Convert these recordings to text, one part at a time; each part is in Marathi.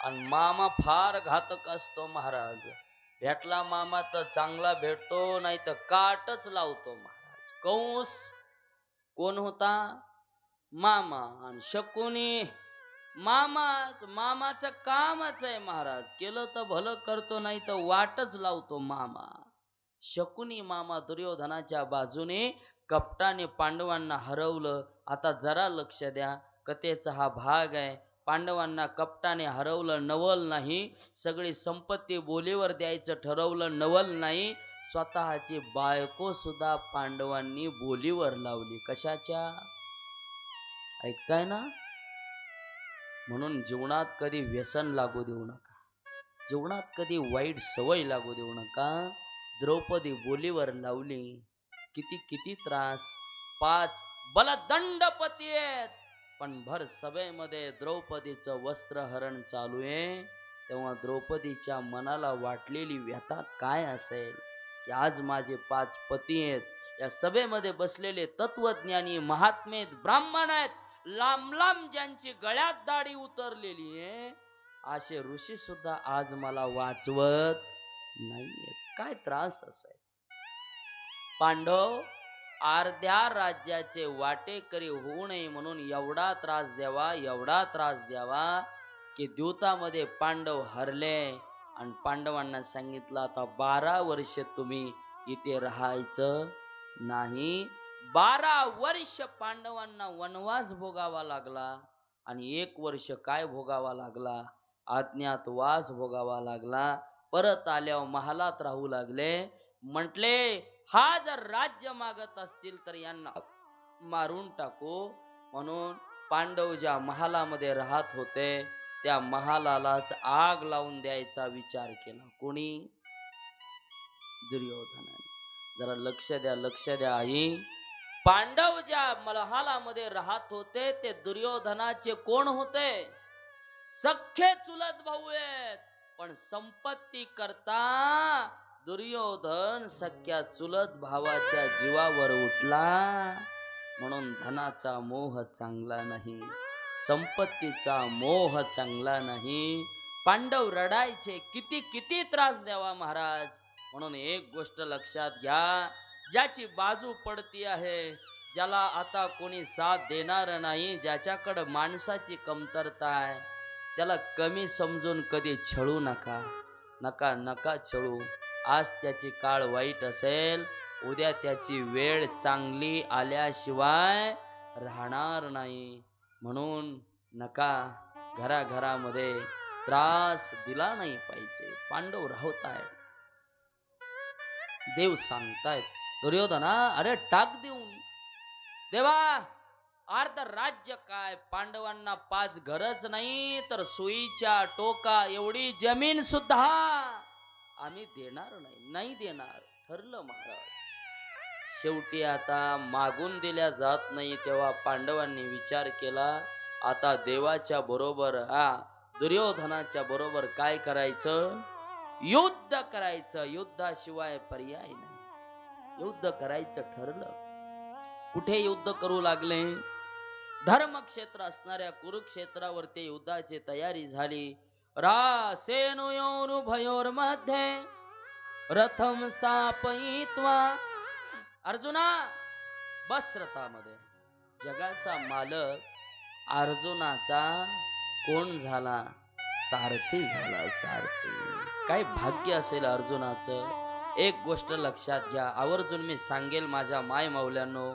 आणि मामा फार घातक असतो महाराज. भेटला मामा तर चांगला भेटतो, नाही तर काटच लावतो महाराज. कंस कोण होता? मामा. आणि शकुनी मामाचं कामच आहे महाराज. केलं तर भलं करतो, नाही तर वाटच लावतो मामा. शकुनी मामा दुर्योधनाच्या बाजूने कपटाने पांडवांना हरवलं. आता जरा लक्ष द्या, कथेचा हा भाग आहे. पांडवांना कपटाने हरवलं नवल नाही, सगळी संपत्ती बोलीवर द्यायचं ठरवलं नवल नाही, स्वतःची बायको सुद्धा पांडवांनी बोलीवर लावली. कशाच्या? ऐकताय ना? म्हणून जीवनात कधी व्यसन लागू देऊ नका, जीवनात कधी वाईट सवय लागू देऊ नका. द्रौपदी बोलीवर लावली. किती किती त्रास. 5 बलदंडपती आहेत, पण भर सभेमध्ये द्रौपदीचं वस्त्रहरण चालू आहे. तेव्हा द्रौपदीच्या मनाला वाटलेली व्यथा काय असेल, की आज माझे 5 पती आहेत. या सभेमध्ये बसलेले तत्वज्ञानी महात्मे आहेत, ब्राह्मण आहेत, लांब लांब ज्यांची गळ्यात दाढी उतरलेली आहे, असे ऋषी सुद्धा आज मला वाचवत नाहीये. काय त्रास असेल. पांडव अर्ध्या राज्याचे वाटेकरी होऊ नये म्हणून एवढा त्रास द्यावा, एवढा त्रास द्यावा, की द्यूतामध्ये पांडव हरले आणि पांडवांना सांगितलं आता 12 वर्ष तुम्ही इथे राहायचं नाही. 12 वर्ष पांडवांना वनवास भोगावा लागला. आणि 1 वर्ष काय भोगावा लागला? अज्ञातवास भोगावा लागला. परत आल्यावर महालात राहू लागले. म्हटले हा जर राज्य मागत असतील तर यांना मारून टाकू. म्हणून पांडव ज्या महालामध्ये राहत होते त्या महालालाच आग लावून द्यायचा विचार केला. कोणी? दुर्योधनाने. जरा लक्ष द्या, लक्ष द्या आई. पांडव ज्या महालामध्ये राहत होते ते दुर्योधनाचे कोण होते? सख्खे चुलत भाऊ आहेत. पण संपत्ती करता दुर्योधन सख्या चुलत भावाच्या जीवावर उठला. म्हणून धनाचा मोह चांगला नाही, संपत्तीचा मोह चांगला नाही. पांडव रडायचे, किती किती त्रास द्यावा महाराज. म्हणून एक गोष्ट लक्षात घ्या, ज्याची बाजू पडती आहे, ज्याला आता कोणी साथ देणार नाही, ज्याच्याकडे माणसाची कमतरता आहे, त्याला कमी समजून कधी छळू नका. नका नका छळू. आज त्याची काळ वाईट असेल, उद्या त्याची वेळ चांगली आल्याशिवाय राहणार नाही. म्हणून नका घराघरामध्ये त्रास दिला नाही पाहिजे. पांडव राहतायत, देव सांगतायत दुर्योधना अरे टाक देऊन. देवा अर्ध राज्य काय, पांडवांना 5 घरच नाही तर सुईच्या टोका एवढी जमीन सुद्धा आम्ही देणार नाही, नाही देणार ठरलं महाराज. शेवटी आता मागून दिल्या जात नाही, तेव्हा पांडवांनी विचार केला आता देवाच्या बरोबर दुर्योधनाच्या बरोबर काय करायचं? युद्ध करायचं. युद्धाशिवाय पर्याय नाही. युद्ध करायचं ठरलं. कुठे युद्ध करू लागले? धर्मक्षेत्र असणाऱ्या कुरुक्षेत्रावर ते युद्धाची तयारी झाली. रासेनयोरुभयोर्मध्ये रथम स्थापयित्वा. अर्जुना बस रथामध्ये. जगाचा मालक अर्जुनाचा कोण झाला? सारथी झाला, सारथी. काय भाग्य असेल अर्जुनाचं. एक गोष्ट लक्षात घ्या, आवर्जून मी सांगेल माझ्या माय माऊल्यांनो,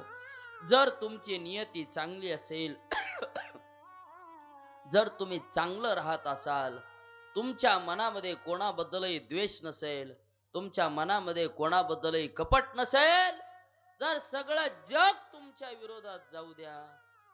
जर तुमची नियती चांगली असेल जर तुम्ही चांगलं राहत असाल, तुमच्या मनामध्ये कोणाबद्दलही द्वेष नसेल, तुमच्या मनामध्ये कोणाबद्दलही कपट नसेल, जर सगळं जग तुमच्या विरोधात जाऊ द्या,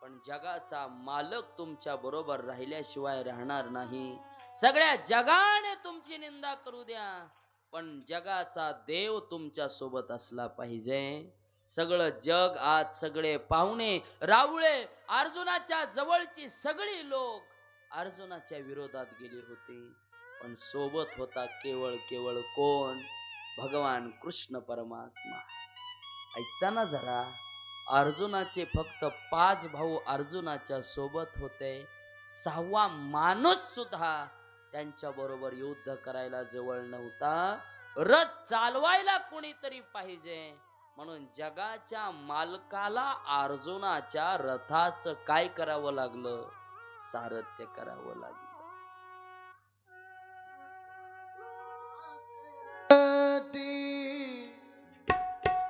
पण जगाचा मालक तुमच्या बरोबर राहिल्याशिवाय राहणार नाही. सगळ्या जगाने तुमची निंदा करू द्या, पण जगाचा देव तुमच्या सोबत असला पाहिजे. सगळं जग आज, सगळे पाहुणे रावळे, अर्जुनाच्या जवळची सगळी लोक अर्जुनाच्या विरोधात गेले होते, पण सोबत होता केवळ केवळ कोण? भगवान कृष्ण परमात्मा. ऐकताना जरा, अर्जुनाचे फक्त 5 भाऊ अर्जुनाच्या सोबत होते. 6वा माणूस सुद्धा त्यांच्या बरोबर युद्ध करायला जवळ नव्हता. रथ चालवायला कोणीतरी पाहिजे, म्हणून जगाच्या मालकाला अर्जुनाच्या रथाचं काय करावं लागलं? सारथ्य करावं लागलं.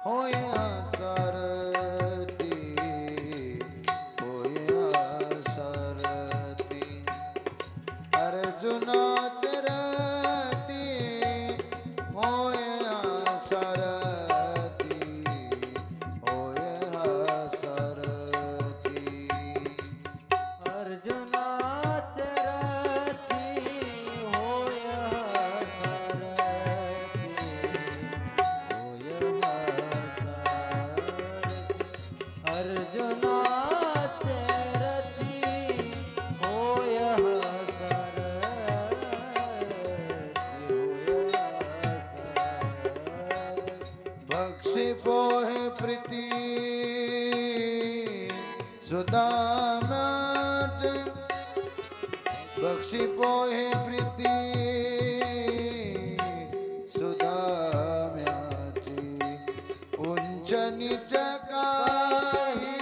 होय सारथी, होय सारथी, अर्जुनाचे रथी, होय सारथी, होय सारथी, अर्जुनाचे रथी, होय अर्जुनाचे रथी, होय सारथी, बक्षी पोहे प्रीती सुदाम्याचे, बक्षी पोहे प्रीती सुदाम्याची, उंच नीच काही